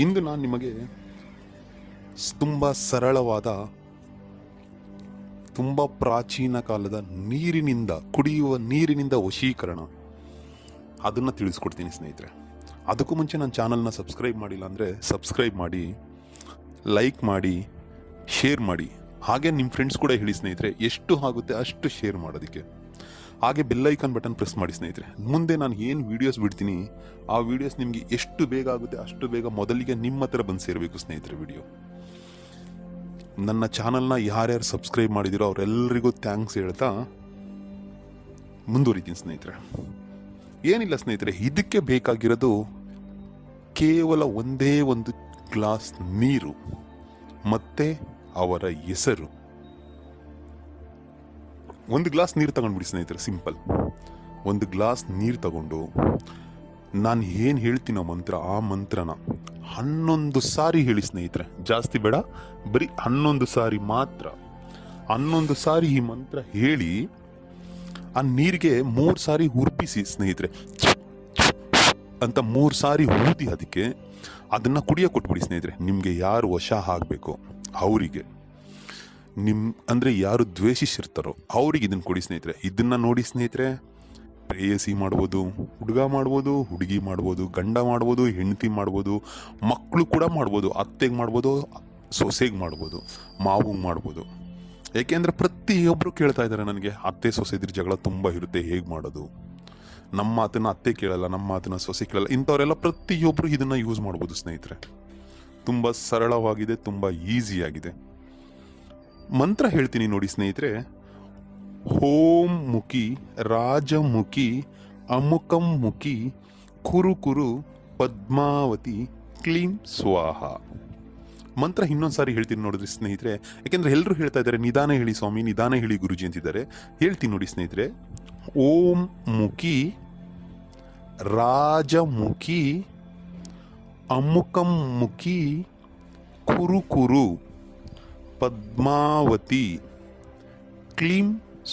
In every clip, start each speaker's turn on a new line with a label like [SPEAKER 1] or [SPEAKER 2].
[SPEAKER 1] ಇಂದು ನಾನು ನಿಮಗೆ ತುಂಬ ಸರಳವಾದ, ತುಂಬ ಪ್ರಾಚೀನ ಕಾಲದ ಕುಡಿಯುವ ನೀರಿನಿಂದ ವಶೀಕರಣ ಅದನ್ನು ತಿಳಿಸ್ಕೊಡ್ತೀನಿ ಸ್ನೇಹಿತರೆ. ಅದಕ್ಕೂ ಮುಂಚೆ ನನ್ನ ಚಾನಲ್ನ ಸಬ್ಸ್ಕ್ರೈಬ್ ಮಾಡಿಲ್ಲ ಅಂದರೆ ಸಬ್ಸ್ಕ್ರೈಬ್ ಮಾಡಿ, ಲೈಕ್ ಮಾಡಿ, ಶೇರ್ ಮಾಡಿ. ಹಾಗೆ ನಿಮ್ಮ ಫ್ರೆಂಡ್ಸ್ ಕೂಡ ಹೇಳಿ ಸ್ನೇಹಿತರೆ, ಎಷ್ಟು ಆಗುತ್ತೆ ಅಷ್ಟು ಶೇರ್ ಮಾಡೋದಕ್ಕೆ. ಹಾಗೆ ಬೆಲ್ಲೈಕನ್ ಬಟನ್ ಪ್ರೆಸ್ ಮಾಡಿ ಸ್ನೇಹಿತರೆ. ಮುಂದೆ ನಾನು ಏನು ವೀಡಿಯೋಸ್ ಬಿಡ್ತೀನಿ ಆ ವೀಡಿಯೋಸ್ ನಿಮಗೆ ಎಷ್ಟು ಬೇಗ ಆಗುತ್ತೆ ಅಷ್ಟು ಬೇಗ ಮೊದಲಿಗೆ ನಿಮ್ಮ ಹತ್ರ ಬಂದು ಸೇರಬೇಕು ಸ್ನೇಹಿತರೆ. ವಿಡಿಯೋ ನನ್ನ ಚಾನಲ್ನ ಯಾರ್ಯಾರು ಸಬ್ಸ್ಕ್ರೈಬ್ ಮಾಡಿದಿರೋ ಅವರೆಲ್ಲರಿಗೂ ಥ್ಯಾಂಕ್ಸ್ ಹೇಳ್ತಾ ಮುಂದುವರಿತೀನಿ ಸ್ನೇಹಿತರೆ. ಏನಿಲ್ಲ ಸ್ನೇಹಿತರೆ, ಇದಕ್ಕೆ ಬೇಕಾಗಿರೋದು ಕೇವಲ ಒಂದೇ ಒಂದು ಗ್ಲಾಸ್ ನೀರು ಮತ್ತೆ ಅವರ ಹೆಸರು. ಒಂದು ಗ್ಲಾಸ್ ನೀರು ತಗೊಂಡ್ಬಿಡಿ ಸ್ನೇಹಿತರೆ, ಸಿಂಪಲ್. ಒಂದು ಗ್ಲಾಸ್ ನೀರು ತಗೊಂಡು ನಾನು ಏನು ಹೇಳ್ತೀನೋ ಮಂತ್ರ, ಆ ಮಂತ್ರನ 11 ಸಾರಿ ಹೇಳಿ ಸ್ನೇಹಿತರೆ. ಜಾಸ್ತಿ ಬೇಡ, ಬರೀ 11 ಸಾರಿ ಮಾತ್ರ. 11 ಸಾರಿ ಈ ಮಂತ್ರ ಹೇಳಿ ಆ ನೀರಿಗೆ 3 ಸಾರಿ ಉರ್ಪಿಸಿ ಸ್ನೇಹಿತರೆ. ಅಂತ 3 ಸಾರಿ ಊದಿ ಅದನ್ನ ಕುಡಿಯ ಕೊಟ್ಬಿಡಿ ಸ್ನೇಹಿತರೆ. ನಿಮ್ಗೆ ಯಾರು ವಶ ಆಗಬೇಕು ಅವರಿಗೆ, ಅಂದ್ರೆ ಯಾರು ದ್ವೇಷಿಸಿರ್ತಾರೋ ಅವ್ರಿಗೆ ಇದನ್ನ ಕೊಡಿ ಸ್ನೇಹಿತರೆ. ಇದನ್ನ ನೋಡಿ ಸ್ನೇಹಿತರೆ, ಪ್ರೇಯಸಿ ಮಾಡ್ಬೋದು, ಹುಡುಗ ಮಾಡ್ಬೋದು, ಹುಡುಗಿ ಮಾಡ್ಬೋದು, ಗಂಡ ಮಾಡ್ಬೋದು, ಹೆಂಡತಿ ಮಾಡ್ಬೋದು, ಮಕ್ಕಳು ಕೂಡ ಮಾಡ್ಬೋದು, ಅತ್ತೆಗೆ ಮಾಡ್ಬೋದು, ಸೊಸೆಗೆ ಮಾಡ್ಬೋದು, ಮಾವಂಗೆ ಮಾಡ್ಬೋದು. ಏಕೆಂದ್ರೆ ಪ್ರತಿಯೊಬ್ಬರು ಕೇಳ್ತಾ ಇದ್ದಾರೆ ನನಗೆ, ಅತ್ತೆ ಸೊಸೆದ್ರ ಜಗಳ ತುಂಬ ಇರುತ್ತೆ, ಹೇಗೆ ಮಾಡೋದು? ನಮ್ಮ ಮಾತನ್ನ ಅತ್ತೆ ಕೇಳಲ್ಲ, ನಮ್ಮ ಮಾತನ್ನ ಸೊಸೆ ಕೇಳಲ್ಲ. ಇಂಥವರೆಲ್ಲ ಪ್ರತಿಯೊಬ್ಬರು ಇದನ್ನ ಯೂಸ್ ಮಾಡ್ಬೋದು ಸ್ನೇಹಿತರೆ. ತುಂಬ ಸರಳವಾಗಿದೆ, ತುಂಬ ಈಸಿಯಾಗಿದೆ. ಮಂತ್ರ ಹೇಳ್ತೀನಿ ನೋಡಿ ಸ್ನೇಹಿತರೆ. ಓಂ ಮುಖಿ ರಾಜಮುಖಿ ಅಮುಕಂ ಮುಖಿ ಕುರು ಕುರು ಪದ್ಮಾವತಿ ಕ್ಲೀಂ ಸ್ವಾಹ. ಮಂತ್ರ ಇನ್ನೊಂದ್ಸಾರಿ ಹೇಳ್ತೀನಿ ನೋಡಿದ್ರಿ ಸ್ನೇಹಿತರೆ. ಯಾಕೆಂದ್ರೆ ಎಲ್ಲರೂ ಹೇಳ್ತಾ ಇದ್ದಾರೆ ನಿಧಾನ ಹೇಳಿ ಸ್ವಾಮಿ, ನಿಧಾನ ಹೇಳಿ ಗುರುಜಿ ಅಂತಿದ್ದಾರೆ. ಹೇಳ್ತೀನಿ ನೋಡಿ ಸ್ನೇಹಿತರೆ. ಓಂ ಮುಖಿ ರಾಜಮುಖಿ ಅಮುಕಂ ಮುಖಿ ಕುರು ಕುರು ಪದ್ಮಾವತಿ ಕ್ಲೀಂ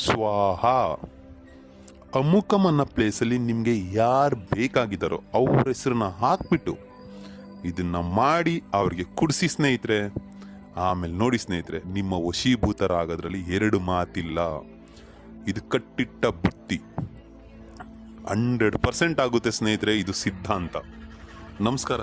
[SPEAKER 1] ಸ್ವಾಹ. ಅಮುಕಂ ಅನ್ನೋ ಪ್ಲೇಸಲ್ಲಿ ನಿಮಗೆ ಯಾರು ಬೇಕಾಗಿದ್ದಾರೋ ಅವ್ರ ಹೆಸರನ್ನ ಹಾಕ್ಬಿಟ್ಟು ಇದನ್ನ ಮಾಡಿ ಅವ್ರಿಗೆ ಕುಡಿಸಿ ಸ್ನೇಹಿತರೆ. ಆಮೇಲೆ ನೋಡಿ ಸ್ನೇಹಿತರೆ, ನಿಮ್ಮ ವಶೀಭೂತರಾಗೋದ್ರಲ್ಲಿ 2 ಮಾತಿಲ್ಲ. ಇದು ಕಟ್ಟಿಟ್ಟ ಬುತ್ತಿ, 100% ಆಗುತ್ತೆ ಸ್ನೇಹಿತರೆ. ಇದು ಸಿದ್ಧಾಂತ. ನಮಸ್ಕಾರ.